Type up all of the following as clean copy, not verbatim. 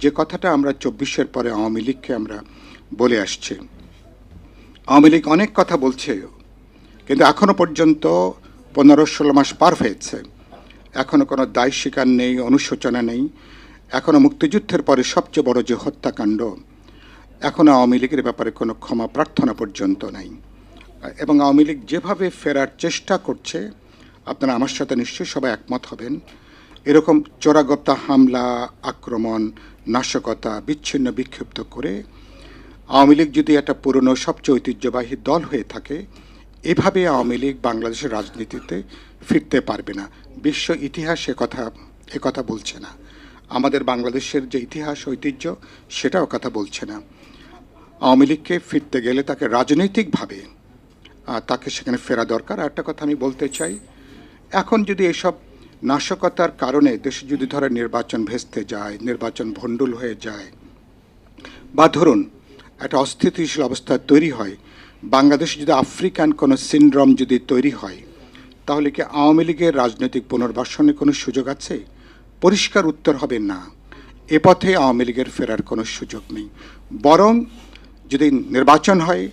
যে কথাটা আমরা ২৪-এর পরে আওয়ামী লীগকে আমরা বলে আসছি। আওয়ামী লীগ অনেক কথা বলছে, কিন্তু এখনো পর্যন্ত ১৫-১৬ মাস পার হয়েছে, এখনো কোনো দায় স্বীকার নেই, অনুশোচনা নেই। এখনো মুক্তিযুদ্ধের পরে সবচেয়ে বড় যে হত্যাকাণ্ড, এখনো আওয়ামী লীগের ব্যাপারে কোনো ক্ষমা প্রার্থনা পর্যন্ত নাই। এবং আওয়ামী লীগ যেভাবে ফেরার চেষ্টা করছে, আপনারা আমার সাথে নিশ্চয়ই সবাই একমত হবেন, এরকম চোরাগোপ্তা হামলা, আক্রমণ, নাশকতা, বিচ্ছিন্ন বিক্ষিপ্ত করে আওয়ামী লীগ যদি একটা পুরনো সবচেয়ে ঐতিহ্যবাহী দল হয়ে থাকে, এভাবে আওয়ামী লীগ বাংলাদেশের রাজনীতিতে ফিরতে পারবে না। বিশ্ব ইতিহাস কথা বলছে না। আমাদের বাংলাদেশের যে ইতিহাস ঐতিহ্য, সেটাও কথা বলছে না। আওয়ামী লীগকে ফিরতে গেলে তাকে রাজনৈতিকভাবে তাকে সেখানে ফেরা দরকার। আর একটা কথা আমি বলতে চাই, এখন যদি এসব নাশকতার কারণে দেশে যদি ধরে নির্বাচন ভেস্তে যায়, নির্বাচন ভণ্ডুল হয়ে যায়, বা ধরুন একটা অস্থিতিশীল অবস্থা তৈরি হয়, বাংলাদেশে যদি আফ্রিকান কোনো সিনড্রোম যদি তৈরি হয়, তাহলে কি আওয়ামী লীগের রাজনৈতিক পুনর্বাসনের কোনো সুযোগ আছে? পরিষ্কার উত্তর হবে না। এ পথে আওয়ামী লীগের ফেরার কোনো সুযোগ নেই। বরং যদি নির্বাচন হয়,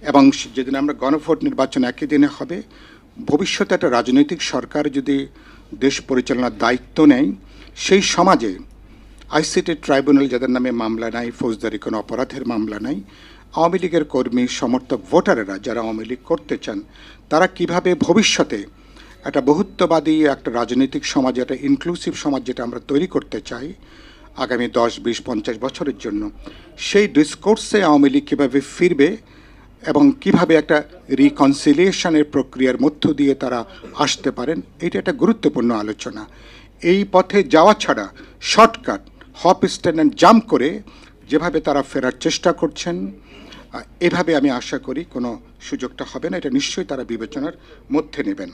এবং যেদিন আমরা গণভোট নির্বাচন একই দিনে হবে, ভবিষ্যতে একটা রাজনৈতিক সরকার যদি দেশ পরিচালনার দায়িত্ব নেয়, সেই সমাজে আইসিটি ট্রাইব্যুনাল যাদের নামে মামলা নাই, ফৌজদারি কোনো অপরাধের মামলা নাই, আওয়ামী লীগের কর্মী, সমর্থক, ভোটারেরা যারা আওয়ামী লীগ করতে চান, তারা কিভাবে ভবিষ্যতে একটা বহুত্ববাদী একটা রাজনৈতিক সমাজ, একটা ইনক্লুসিভ সমাজ যেটা আমরা তৈরি করতে চাই আগামী 10, 20, 50 বছরের জন্য, সেই ডিসকোর্সে আওয়ামী লীগ কীভাবে ফিরবে এবং কিভাবে একটা রিকনসিলিয়েশনের প্রক্রিয়ার মধ্য দিয়ে তারা আসতে পারেন, এটা একটা গুরুত্বপূর্ণ আলোচনা। এই পথে যাওয়া ছাড়া shortcut, hop stand and jump করে যেভাবে তারা ফেরার চেষ্টা করছেন, এভাবে আমি আশা করি কোনো সুযোগটা হবে না। এটা নিশ্চয়ই তারা বিবেচনার মধ্যে নেবেন।